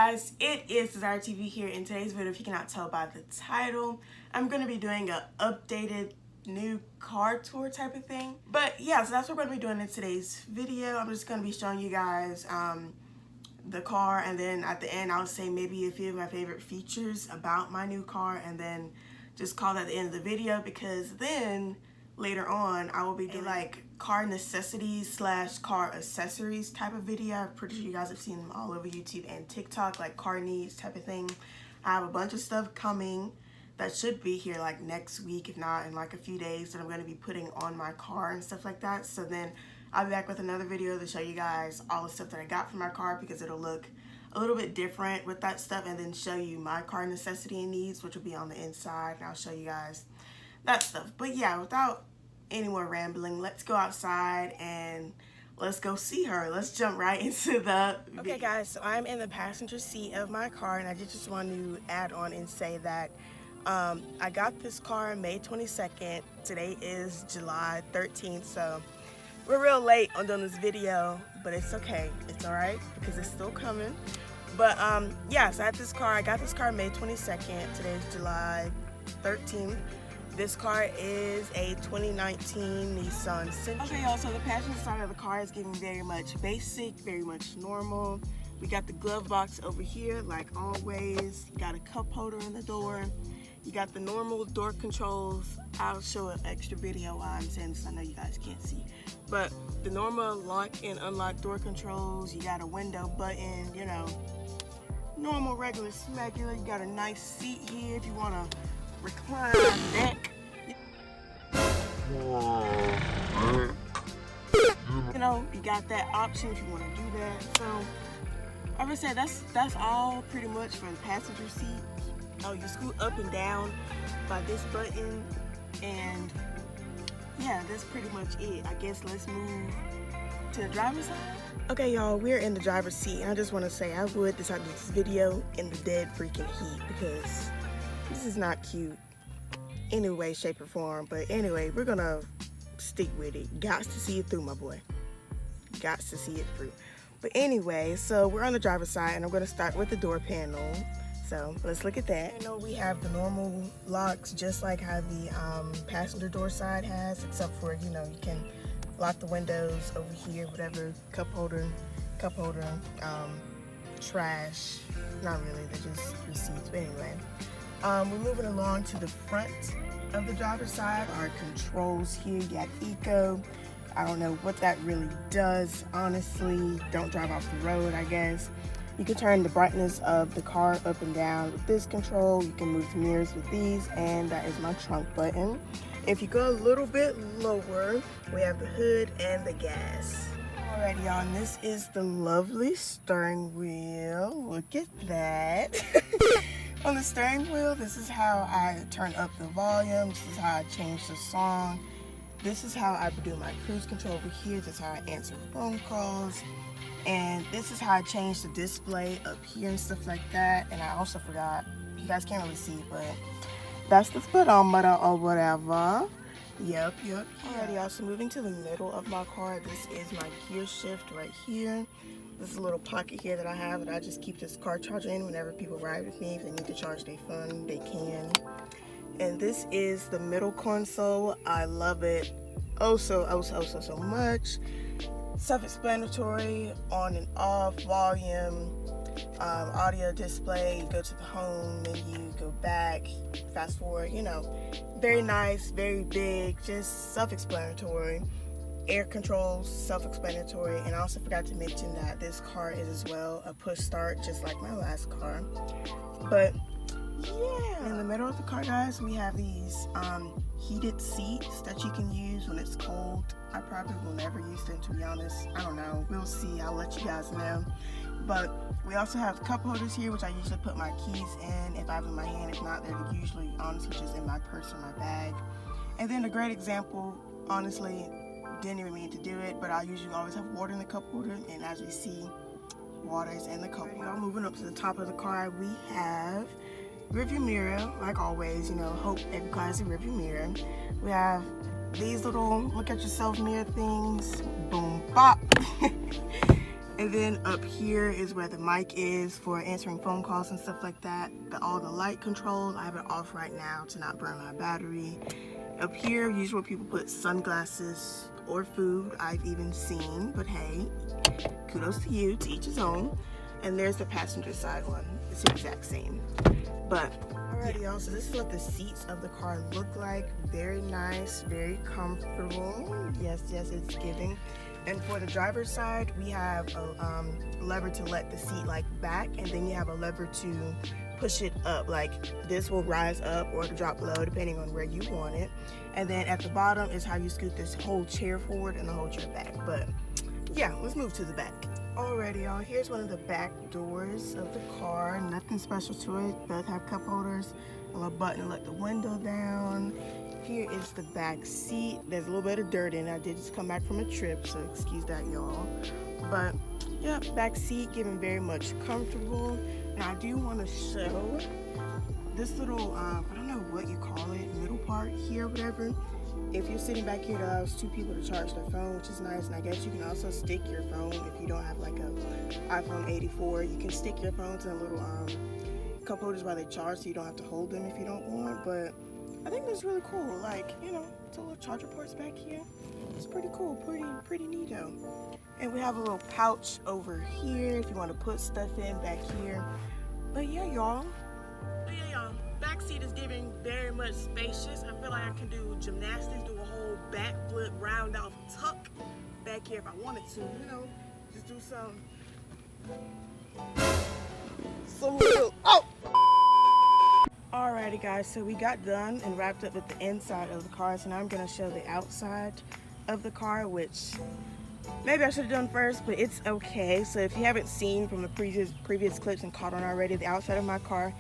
guys, it is Desire TV here. In today's video, if you cannot tell by the title, I'm going to be doing an updated new car tour type of thing. But yeah, so that's what we're going to be doing in today's video. I'm just going to be showing you guys the car, and then at the end I'll say maybe a few of my favorite features about my new car, and then just call that the end of the video, because then later on I will be doing like car necessities / car accessories type of video. I'm pretty sure you guys have seen them all over YouTube and TikTok, like car needs type of thing. I have a bunch of stuff coming that should be here like next week, if not in like a few days, that I'm going to be putting on my car and stuff like that. So then I'll be back with another video to show you guys all the stuff that I got for my car, because it'll look a little bit different with that stuff, and then show you my car necessity and needs, which will be on the inside, and I'll show you guys that stuff. But yeah, without any more rambling, let's go outside and let's go see her. Let's jump right into the video. Okay guys, so I'm in the passenger seat of my car, and I just want to add on and say that I got this car May 22nd. Today is July 13th, so we're real late on doing this video, but it's okay. It's all right, because it's still coming. But yeah, so I got this car May 22nd. Today is July 13th. This car is a 2019 Nissan Sentra. Okay, y'all, so the passenger side of the car is getting very much basic, very much normal. We got the glove box over here, like always. You got a cup holder in the door. You got the normal door controls. I'll show an extra video while I'm saying this. I know you guys can't see. But the normal lock and unlock door controls. You got a window button, you know, normal, regular, smegular. You got a nice seat here if you want to recline neck. You know, you got that option if you want to do that. So, like I said, that's all pretty much for the passenger seat. Oh, you scoot up and down by this button, and yeah, that's pretty much it. I guess let's move to the driver's side. Okay, y'all, we're in the driver's seat, and I just want to say I would decide to do this video in the dead freaking heat, because this is not cute any way, shape, or form. But anyway, we're gonna stick with it. Got to see it through, my boy. Got to see it through. But anyway, so we're on the driver's side, and I'm gonna start with the door panel. So let's look at that. I know we have the normal locks, just like how the passenger door side has, except for, you know, you can lock the windows over here, whatever, cup holder, trash. Not really, they're just receipts. But anyway, we're moving along to the front of the driver's side. Our controls here, you got eco. I don't know what that really does, honestly. Don't drive off the road, I guess. You can turn the brightness of the car up and down with this control. You can move the mirrors with these, and that is my trunk button. If you go a little bit lower, we have the hood and the gas. Alrighty, y'all, and this is the lovely steering wheel. Look at that. On the steering wheel, this is how I turn up the volume. This is how I change the song. This is how I do my cruise control over here. This is how I answer phone calls. And this is how I change the display up here and stuff like that. And I also forgot, you guys can't really see, but that's the speedometer or whatever. Yep. Alrighty, also moving to the middle of my car. This is my gear shift right here. This is a little pocket here that I have, that I just keep this car charger in whenever people ride with me. If they need to charge their phone, they can. And this is the middle console. I love it so much. Self-explanatory, on and off, volume, audio display. You go to the home menu, go back, fast forward, you know, very nice, very big, just self-explanatory. Air controls, self-explanatory. And I also forgot to mention that this car is as well a push start, just like my last car. But yeah, in the middle of the car, guys, we have these heated seats that you can use when it's cold. I probably will never use them, to be honest. I don't know, we'll see. I'll let you guys know. But we also have cup holders here, which I usually put my keys in if I have them in my hand. If not, they're usually honestly just in my purse or my bag. And then a great example, honestly, didn't even mean to do it, but I usually always have water in the cup holder, and as we see, water is in the cup holder. Moving up to the top of the car, we have rearview mirror, like always. You know, hope every car has a rearview mirror. We have these little look at yourself mirror things, boom, bop. And then up here is where the mic is for answering phone calls and stuff like that. All the light controls, I have it off right now to not burn my battery. Up here, usually people put sunglasses or food, I've even seen, but hey, kudos to you, to each his own. And there's the passenger side one, it's the exact same. But alrighty y'all, so this is what the seats of the car look like. Very nice, very comfortable. Yes, it's giving. And for the driver's side, we have a lever to let the seat like back, and then you have a lever to push it up. Like this will rise up or drop low depending on where you want it. And then at the bottom is how you scoot this whole chair forward and the whole chair back. But yeah, let's move to the back. Alrighty y'all, here's one of the back doors of the car. Nothing special to it. Both have cup holders, a little button to let the window down. Here is the back seat. There's a little bit of dirt in it. I did just come back from a trip, so excuse that y'all. But yeah, back seat, giving very much comfortable. And I do want to show this little, I don't know what you call it, middle part here, whatever. If you're sitting back here, it allows two people to charge their phone, which is nice. And I guess you can also stick your phone if you don't have like a iPhone 84. You can stick your phones in little cup holders while they charge, so you don't have to hold them if you don't want. But I think that's really cool. Like, you know, it's a little charger ports back here. It's pretty cool, pretty neato. And we have a little pouch over here if you want to put stuff in back here. But yeah, y'all. Back seat is giving very much spacious. I feel like I can do gymnastics, do a whole backflip, round off tuck back here if I wanted to. You know, just do some little. Oh. Alrighty guys, so we got done and wrapped up with the inside of the car, so now I'm going to show the outside of the car, which maybe I should have done first, but it's okay. So if you haven't seen from the previous clips and caught on already, the outside of my car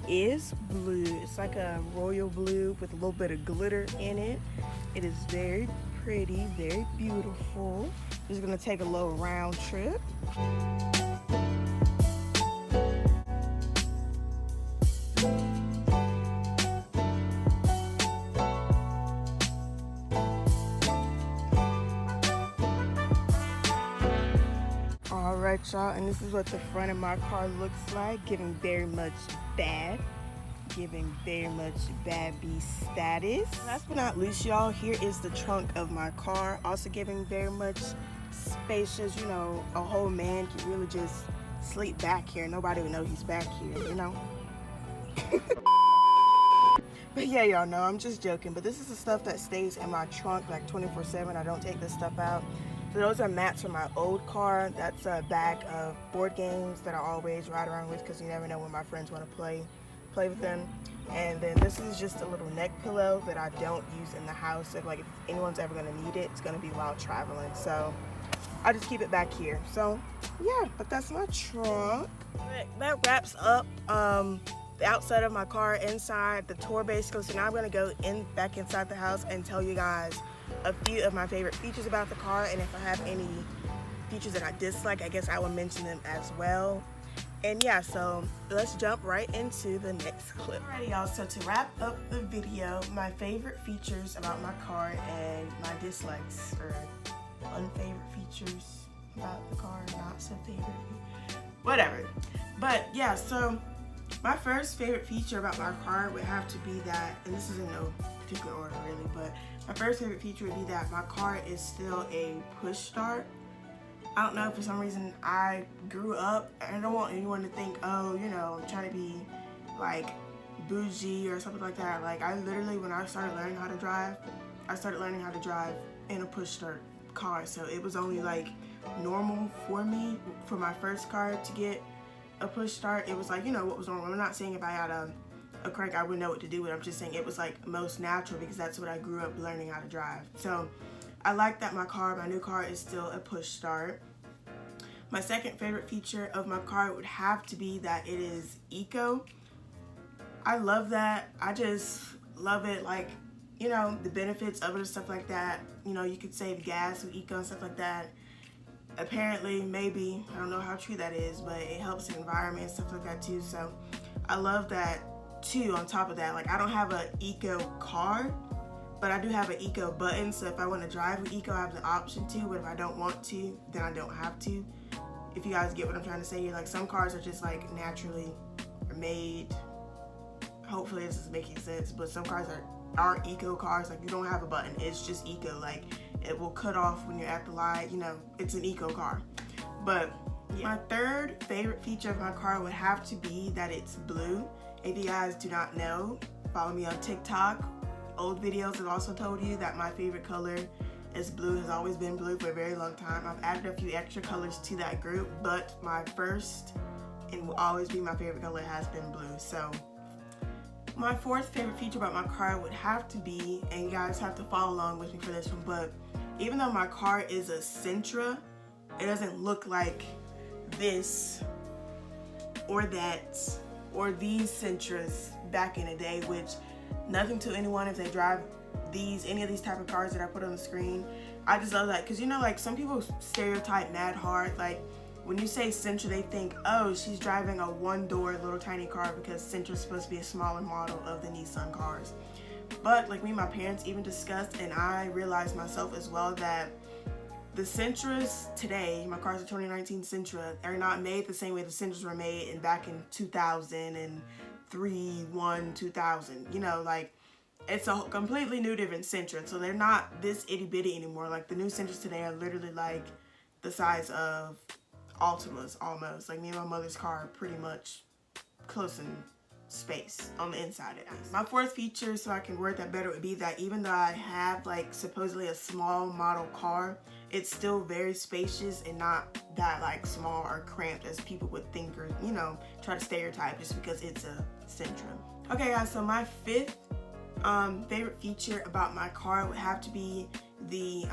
is blue. It's like a royal blue with a little bit of glitter in it. It is very pretty, very beautiful. Just going to take a little round trip. Alright y'all, and this is what the front of my car looks like, giving very much bad B status. Last but not least y'all, here is the trunk of my car, also giving very much spacious. You know, a whole man can really just sleep back here, nobody would know he's back here, you know. But yeah, y'all know I'm just joking, but this is the stuff that stays in my trunk like 24/7. I don't take this stuff out. So those are mats from my old car. That's a bag of board games that I always ride around with because you never know when my friends want to play with them. And then this is just a little neck pillow that I don't use in the house. So if anyone's ever going to need it, it's going to be while traveling. So I just keep it back here. So yeah, but that's my trunk. That wraps up the outside of my car, inside the tour basically. So now I'm going to go back inside the house and tell you guys a few of my favorite features about the car, and if I have any features that I dislike, I guess I will mention them as well. And yeah, so let's jump right into the next clip. Alrighty y'all, so to wrap up the video, my favorite features about my car and my dislikes or unfavorite features about the car, not so favorite, whatever. But yeah, so my first favorite feature about my car would have to be that, and this is in no particular order really, but my first favorite feature would be that my car is still a push start. I don't know, for some reason I grew up, and I don't want anyone to think, oh, you know, I'm trying to be like bougie or something like that. Like, I literally, when I started learning how to drive, I started learning how to drive in a push start car. So it was only like normal for me for my first car to get a push start. It was like, you know, what was normal. I'm not saying if I had a crank I wouldn't know what to do with it. I'm just saying it was like most natural because that's what I grew up learning how to drive. So I like that my new car is still a push start. My second favorite feature of my car would have to be that it is eco. I love that. I just love it. Like, you know, the benefits of it and stuff like that. You know, you could save gas with eco and stuff like that. Apparently, maybe, I don't know how true that is, but it helps the environment and stuff like that too. So I love that too. On top of that, like, I don't have an eco car, but I do have an eco button. So if I want to drive with eco, I have the option to, but if I don't want to, then I don't have to. if you guys get what I'm trying to say. Like some cars are just like naturally made. Hopefully this is making sense, but some cars are eco cars. Like you don't have a button, it's just eco. Like it will cut off when you're at the light, you know, it's an eco car. But yeah. My third favorite feature of my car would have to be that it's blue. If you guys do not know, follow me on TikTok. Old videos have also told you that my favorite color is blue, has always been blue for a very long time. I've added a few extra colors to that group, but my first and will always be my favorite color has been blue. So my fourth favorite feature about my car would have to be, and you guys have to follow along with me for this one, but even though my car is a Sentra, it doesn't look like this or that or these Sentras back in the day, which nothing to anyone if they drive any of these type of cars that I put on the screen. I just love that because, you know, like some people stereotype mad hard. Like when you say Sentra, they think, oh, she's driving a one-door little tiny car because Sentra's supposed to be a smaller model of the Nissan cars. But like me and my parents even discussed, and I realized myself as well, that the Sentras today, my car's a 2019 Sentra, are not made the same way the Sentras were made back in 2003, 2000. You know, like it's a completely new different Sentra. So they're not this itty bitty anymore. Like the new Sentras today are literally like the size of Altimas almost. Like me and my mother's car are pretty much close in space on the inside at least. My fourth feature, so I can word that better, would be that even though I have like supposedly a small model car, it's still very spacious and not that like small or cramped as people would think, or you know, try to stereotype just because it's a Sentra. Okay guys, so my fifth favorite feature about my car would have to be the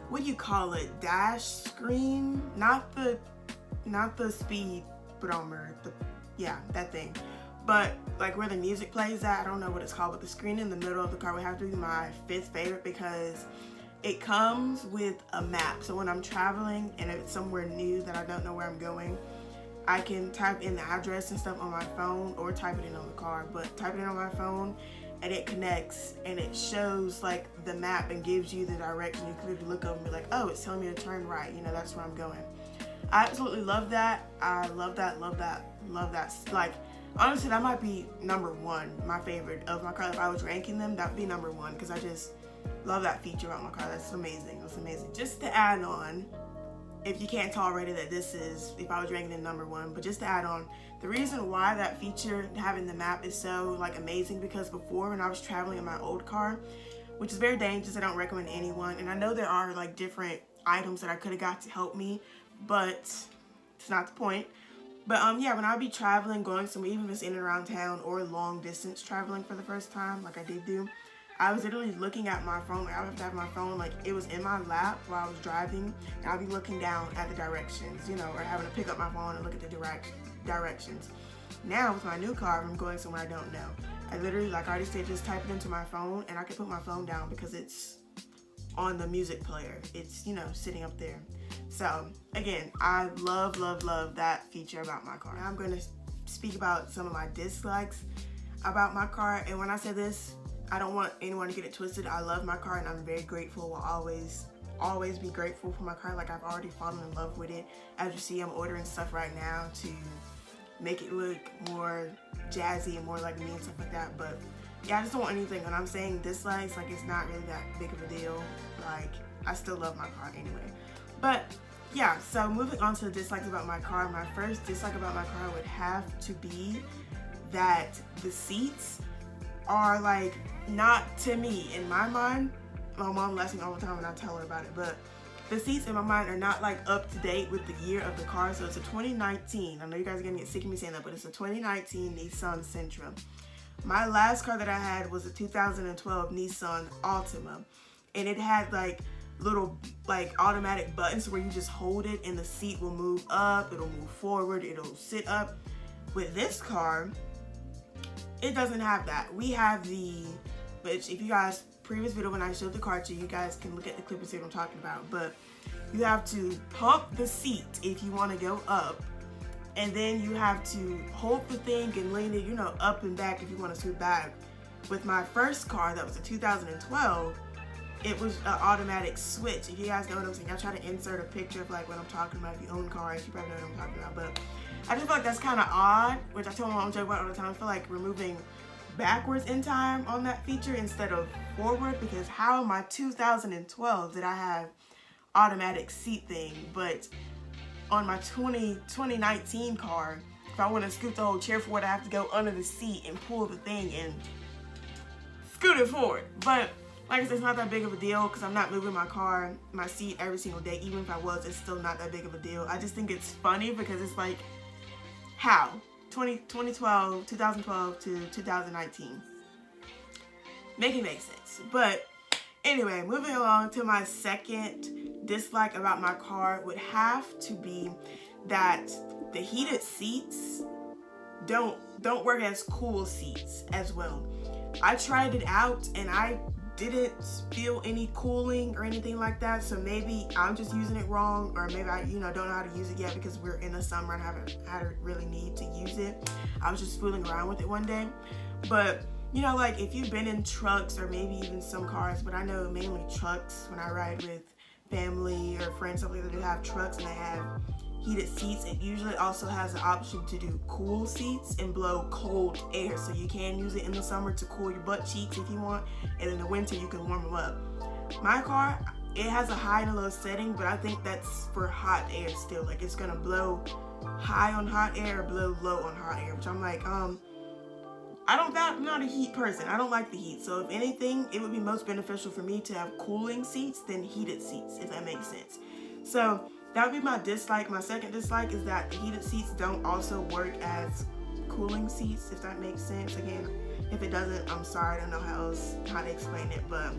what do you call it, dash screen, not the speed barometer, yeah, that thing, but like where the music plays at. I don't know what it's called, but the screen in the middle of the car would have to be my fifth favorite because it comes with a map. So when I'm traveling and it's somewhere new that I don't know where I'm going, I can type in the address and stuff on my phone or type it in on the car, but type it in on my phone and it connects and it shows like the map and gives you the direction. You clearly look up and be like, oh, it's telling me to turn right, you know, that's where I'm going. I absolutely love that. I love that. Like honestly, that might be number one, my favorite of my car. If I was ranking them, that would be number one because I just love that feature about my car. That's amazing. That's amazing. Just to add on, if you can't tell already that this is, if I was ranking it number one, but just to add on, the reason why that feature, having the map, is so like amazing, because before when I was traveling in my old car, which is very dangerous, I don't recommend anyone, and I know there are like different items that I could have got to help me, but it's not the point. But yeah, when I would be traveling, going somewhere, even if it's in and around town or long distance traveling for the first time, like I did do, I was literally looking at my phone. Like I would have to have my phone, like it was in my lap while I was driving, and I'd be looking down at the directions, you know, or having to pick up my phone and look at the directions. Now with my new car, if I'm going somewhere I don't know, I literally, like I already said, just type it into my phone and I can put my phone down because it's on the music player. It's, you know, sitting up there. So again, I love that feature about my car. Now I'm going to speak about some of my dislikes about my car. And when I say this, I don't want anyone to get it twisted. I love my car and I'm very grateful. Will always be grateful for my car. Like I've already fallen in love with it. As you see, I'm ordering stuff right now to make it look more jazzy and more like me and stuff like that. But yeah, I just don't want anything. When I'm saying dislikes, like it's not really that big of a deal. Like I still love my car anyway. But yeah, so moving on to the dislikes about my car. My first dislike about my car would have to be that the seats are like, not to me, in my mind. My mom laughs me all the time when I tell her about it, but the seats in my mind are not like up to date with the year of the car. So it's a 2019, I know you guys are gonna get sick of me saying that, but it's a 2019 Nissan Sentra. My last car that I had was a 2012 Nissan Altima, and it had like little like automatic buttons where you just hold it and the seat will move up, it'll move forward, it'll sit up. With this car, it doesn't have that. We have the, which if you guys, previous video when I showed the car to you, you guys can look at the clip and see what I'm talking about, but you have to pump the seat if you want to go up, and then you have to hold the thing and lean it, you know, up and back if you want to scoot back. With my first car, that was a 2012, it was an automatic switch. If you guys know what I'm saying, I try to insert a picture of like what I'm talking about. If you own cars, you probably know what I'm talking about. But I just feel like that's kind of odd, which I tell my mom joke about all the time. I feel like we're moving backwards in time on that feature instead of forward, because how in my 2012 did I have automatic seat thing, but on my 2019 car, if I want to scoot the whole chair forward, I have to go under the seat and pull the thing and scoot it forward. But like I said, it's not that big of a deal because I'm not moving my seat every single day. Even if I was, it's still not that big of a deal. I just think it's funny because it's like, how? 2012 to 2019. Make it make sense. But anyway, moving along to my second dislike about my car would have to be that the heated seats don't work as cool seats as well. I tried it out and I didn't feel any cooling or anything like that, so maybe I'm just using it wrong, or maybe I don't know how to use it yet because we're in the summer and I haven't really need to use it. I was just fooling around with it one day. But like if you've been in trucks or maybe even some cars, but I know mainly trucks when I ride with family or friends, something that do have trucks and they have heated seats, it usually also has the option to do cool seats and blow cold air, so you can use it in the summer to cool your butt cheeks if you want, and in the winter you can warm them up. My car, it has a high and a low setting, but I think that's for hot air still. Like it's gonna blow high on hot air or blow low on hot air, which I'm like, I'm not a heat person. I don't like the heat. So if anything, it would be most beneficial for me to have cooling seats than heated seats, if that makes sense. So that would be my dislike. My second dislike is that the heated seats don't also work as cooling seats, if that makes sense. Again, if it doesn't, I'm sorry. I don't know how to explain it, but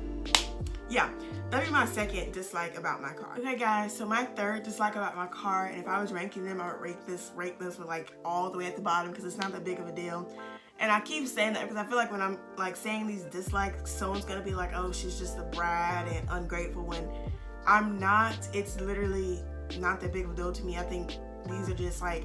yeah, that'd be my second dislike about my car. Okay guys, so my third dislike about my car, and if I was ranking them, I would rate this with like all the way at the bottom because it's not that big of a deal. And I keep saying that because I feel like when I'm like saying these dislikes, someone's gonna be like, oh, she's just a brat and ungrateful, when I'm not. It's literally not that big of a deal to me. I think these are just like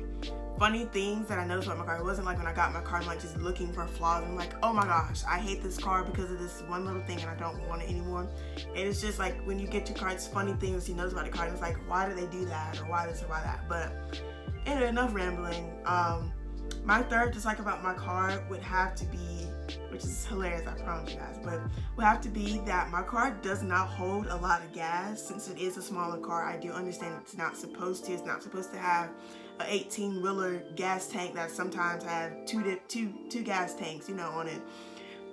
funny things that I noticed about my car. It wasn't like when I got my car, I'm like just looking for flaws. I'm like, oh my gosh, I hate this car because of this one little thing and I don't want it anymore. And it's just like when you get your car, it's funny things you notice about the car and it's like, why did they do that, or why this or why that? But anyway, enough rambling. My third dislike about my car would have to be, which is hilarious, I promise you guys, but would have to be that my car does not hold a lot of gas. Since it is a smaller car, I do understand it's not supposed to. It's not supposed to have a 18-wheeler gas tank that sometimes have two gas tanks, on it.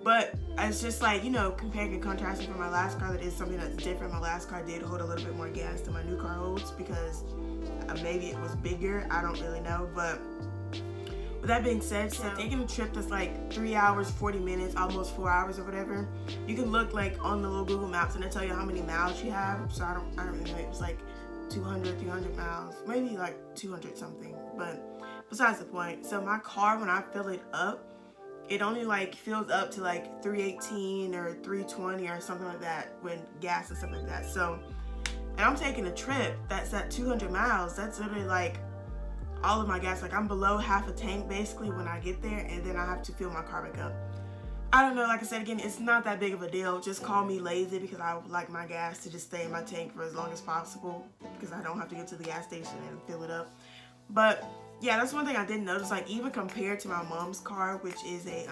But it's just like, comparing and contrasting from my last car, that is something that's different. My last car did hold a little bit more gas than my new car holds because maybe it was bigger. I don't really know, but with that being said, so taking a trip that's like 3 hours, 40 minutes, almost 4 hours or whatever, you can look like on the little Google Maps and it'll tell you how many miles you have. So I don't really know, it was like 200, 300 miles, maybe like 200 something, but besides the point. So my car, when I fill it up, it only like fills up to like 318 or 320 or something like that when gas and stuff like that. So, and I'm taking a trip that's at 200 miles, that's literally like all of my gas. Like I'm below half a tank basically when I get there, and then I have to fill my car back up. I don't know, like I said again, it's not that big of a deal. Just call me lazy because I would like my gas to just stay in my tank for as long as possible because I don't have to get to the gas station and fill it up. But yeah, that's one thing I didn't notice, like even compared to my mom's car, which is a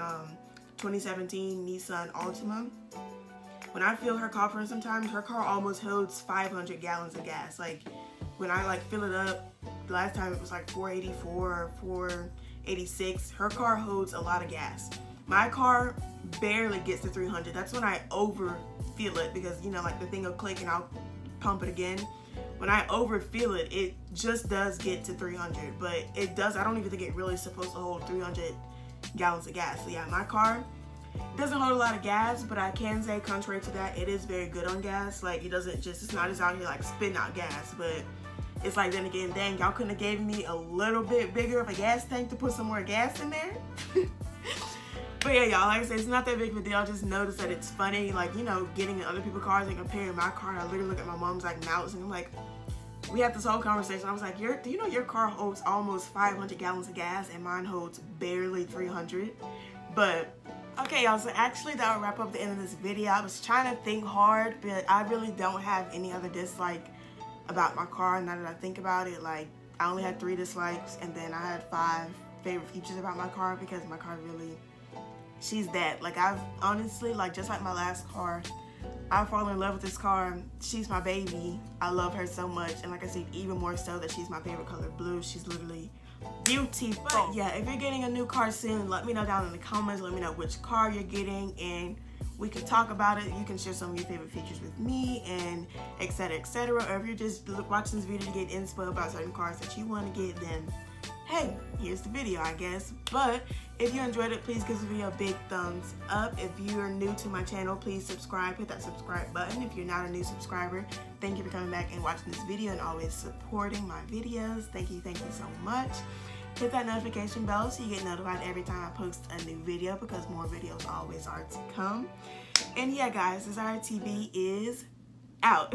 2017 Nissan Altima. When I fill her car for sometimes, her car almost holds 500 gallons of gas. Like when I like fill it up, the last time it was like 484 or 486. Her car holds a lot of gas. My car barely gets to 300. That's when I overfill it because like the thing will click and I'll pump it again. When I overfill it, it just does get to 300, but it does. I don't even think it really is supposed to hold 300 gallons of gas. So yeah, my car doesn't hold a lot of gas, but I can say contrary to that, it is very good on gas. Like it's not just out here like spitting out gas, but it's like, then again, dang, y'all couldn't have gave me a little bit bigger of a gas tank to put some more gas in there. But yeah, y'all, like I said, it's not that big of a deal. I just noticed that it's funny, like, getting in other people's cars and comparing my car. I literally look at my mom's like mouths and I'm like, we had this whole conversation. I was like, do you know your car holds almost 500 gallons of gas and mine holds barely 300? But Okay, y'all, so actually that will wrap up the end of this video. I was trying to think hard, but I really don't have any other dislike about my car now that I think about it. Like, I only had 3 dislikes, and then I had 5 favorite features about my car, because my car really, she's that. Like, I've honestly, like, just like my last car, I fall in love with this car. She's my baby. I love her so much, and like I said, even more so that she's my favorite color, blue. She's literally beautiful. But yeah, if you're getting a new car soon, let me know down in the comments. Let me know which car you're getting, and we can talk about it. You can share some of your favorite features with me, and etc, etc. Or if you're just watching this video to get inspo about certain cars that you want to get, then hey, here's the video, I guess. But if you enjoyed it, please give this video a big thumbs up. If you are new to my channel, please subscribe. Hit that subscribe button. If you're not a new subscriber, thank you for coming back and watching this video and always supporting my videos. Thank you so much. Hit that notification bell so you get notified every time I post a new video, because more videos always are to come. And yeah, guys, Desire TV is out.